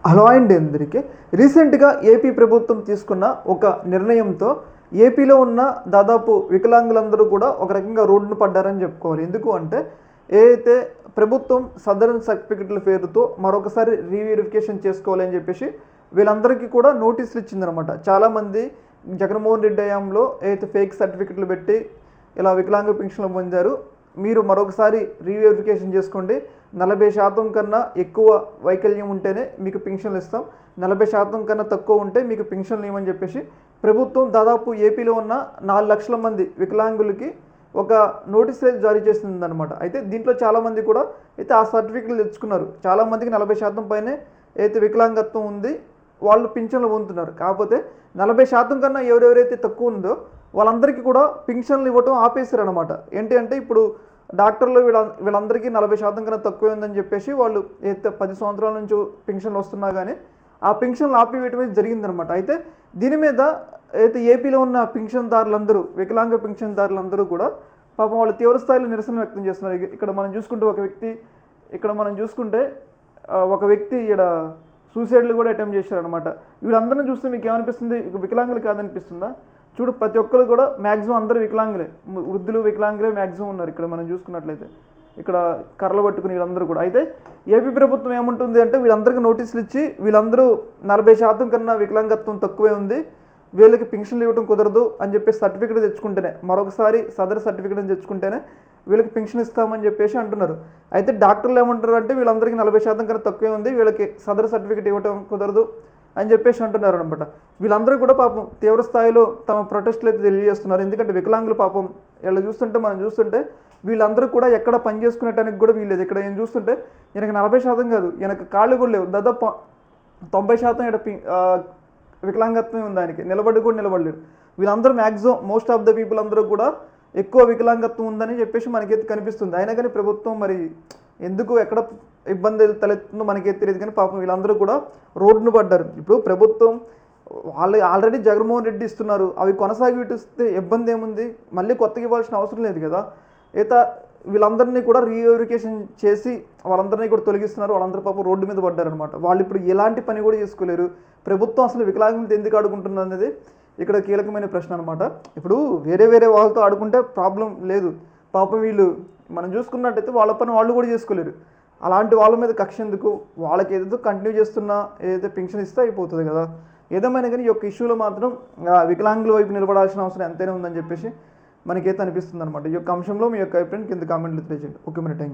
Hello అండి అందరికీ. రీసెంట్గా ఏపీ ప్రభుత్వం తీసుకున్న ఒక నిర్ణయంతో ఏపీలో ఉన్న దాదాపు వికలాంగులందరూ కూడా ఒక రకంగా రోడ్డున పడ్డారని చెప్పుకోవాలి. ఎందుకు అంటే ఏదైతే ప్రభుత్వం సదరన్ సర్టిఫికెట్ల పేరుతో మరొకసారి రీవెరిఫికేషన్ చేసుకోవాలని చెప్పేసి వీళ్ళందరికీ కూడా నోటీసులు ఇచ్చిందనమాట. చాలామంది జగన్మోహన్ రెడ్డి హయాంలో ఏదైతే ఫేక్ సర్టిఫికెట్లు పెట్టి ఇలా వికలాంగ పెన్షన్లు పొందారు, మీరు మరొకసారి రీవెరిఫికేషన్ చేసుకోండి, 40% కన్నా ఎక్కువ వైకల్యం ఉంటేనే మీకు పెన్షన్లు ఇస్తాం, 40% కన్నా తక్కువ ఉంటే మీకు పెన్షన్లు ఇవ్వమని చెప్పేసి ప్రభుత్వం దాదాపు ఏపీలో ఉన్న 4 లక్షల మంది వికలాంగులకి ఒక నోటీస్ జారీ చేసిందనమాట. అయితే దీంట్లో చాలామంది కూడా అయితే ఆ సర్టిఫికెట్లు తెచ్చుకున్నారు. చాలామందికి 40% పైనే అయితే వికలాంగత్వం ఉంది, వాళ్ళు పింఛన్లు పొందుతున్నారు. కాకపోతే 40% కన్నా ఎవరెవరైతే తక్కువ ఉందో వాళ్ళందరికీ కూడా పింఛన్లు ఇవ్వటం ఆపేశారు అనమాట. ఏంటి అంటే ఇప్పుడు డాక్టర్లు వీళ్ళందరికీ 40% కన్నా తక్కువ ఉందని చెప్పేసి వాళ్ళు అయితే 10 సంవత్సరాల నుంచి పెన్షన్లు వస్తున్నా కానీ ఆ పెన్షన్లు ఆపివేయటమే జరిగిందనమాట. అయితే దీని మీద అయితే ఏపీలో ఉన్న పెన్షన్దారులందరూ, వికలాంగ పెన్షన్దారులందరూ కూడా పాపం వాళ్ళు తీవ్రస్థాయిలో నిరసన వ్యక్తం చేస్తున్నారు. ఇక్కడ మనం చూసుకుంటే ఒక వ్యక్తి ఇక్కడ సూసైడ్లు కూడా అటెంప్ట్ చేశారనమాట. వీళ్ళందరినీ చూస్తే మీకు ఏమనిపిస్తుంది? వికలాంగులు కాదనిపిస్తుందా? చూడు, ప్రతి ఒక్కరు కూడా మ్యాక్సిమం అందరూ వికలాంగులే, వృద్ధులు వికలాంగులే మ్యాక్సిమం ఉన్నారు. ఇక్కడ మనం చూసుకున్నట్లయితే ఇక్కడ కర్రలు పట్టుకుని వీళ్ళందరూ కూడా. అయితే ఏపీ ప్రభుత్వం ఏముంటుంది అంటే వీళ్ళందరికీ నోటీసులు ఇచ్చి వీళ్ళందరూ 40% కన్నా వికలాంగత్వం తక్కువే ఉంది, వీళ్ళకి పెన్షన్లు ఇవ్వడం కుదరదు అని చెప్పేసి సర్టిఫికేట్ తెచ్చుకుంటేనే, మరొకసారి సదర్ సర్టిఫికేట్ తెచ్చుకుంటేనే వీళ్ళకి పెన్షన్ ఇస్తామని చెప్పేసి అంటున్నారు. అయితే డాక్టర్లు ఏమంటారు అంటే వీళ్ళందరికీ 40% కన్నా తక్కువే ఉంది, వీళ్ళకి సదర్ సర్టిఫికేట్ ఇవ్వడం కుదరదు అని చెప్పేసి అంటున్నారు అనమాట. వీళ్ళందరూ కూడా పాపం తీవ్ర స్థాయిలో తమ ప్రొటెస్ట్లు అయితే తెలియజేస్తున్నారు. ఎందుకంటే వికలాంగులు పాపం మనం చూస్తుంటే వీళ్ళందరూ కూడా ఎక్కడ పని చేసుకునేటానికి కూడా వీల్లేదు. ఇక్కడ ఏం చూస్తుంటే ఈయనకి 40% కాదు, ఈయనకు కాళ్ళు కూడా లేవు, దాదాపు 90% ఇక్కడ వికలాంగత్వమే ఉంది, ఆయనకి నిలబడి కూడా నిలబడలేడు. వీళ్ళందరూ maximum most of the people అందరూ కూడా ఎక్కువ వికలాంగత్వం ఉందని చెప్పేసి మనకైతే కనిపిస్తుంది. అయినా కానీ ప్రభుత్వం మరి ఎందుకు ఎక్కడ ఇబ్బంది తలెత్తుందో మనకైతే తెలియదు, కానీ పాపం వీళ్ళందరూ కూడా రోడ్డును పడ్డారు. ఇప్పుడు ప్రభుత్వం వాళ్ళు ఆల్రెడీ జగన్మోహన్ రెడ్డి ఇస్తున్నారు, అవి కొనసాగిస్తే ఇబ్బంది ఏముంది? మళ్ళీ కొత్తగా ఇవ్వాల్సిన అవసరం లేదు కదా. వీళ్ళందరినీ కూడా రీవెరిఫికేషన్ చేసి వాళ్ళందరినీ కూడా తొలగిస్తున్నారు. వాళ్ళందరూ పాపం రోడ్డు మీద పడ్డారనమాట. వాళ్ళు ఇప్పుడు ఎలాంటి పని కూడా చేసుకోలేరు. ప్రభుత్వం అసలు వికలాంగులతో ఎందుకు ఆడుకుంటుంది అనేది ఇక్కడ కీలకమైన ప్రశ్న అనమాట. ఇప్పుడు వేరే వాళ్ళతో ఆడుకుంటే ప్రాబ్లం లేదు, పాపం వీళ్ళు మనం చూసుకున్నట్టయితే వాళ్ళ పని వాళ్ళు కూడా చేసుకోలేరు. అలాంటి వాళ్ళ మీద కక్ష ఎందుకు? వాళ్ళకి ఏదైతే కంటిన్యూ చేస్తున్నా ఏదైతే పెన్షన్ ఇస్తే అయిపోతుంది కదా. ఏదేమైనా కానీ ఈ యొక్క ఇష్యూలో మాత్రం వికలాంగుల వైపు నిలబడాల్సిన అవసరం ఎంతైనా ఉందని చెప్పేసి మనకైతే అనిపిస్తుంది అనమాట. ఈ యొక్క అంశంలో మీ యొక్క అభిప్రాయం కింద కామెంట్లు తెలియజేయండి. ఓకే మరి, థ్యాంక్ యూ.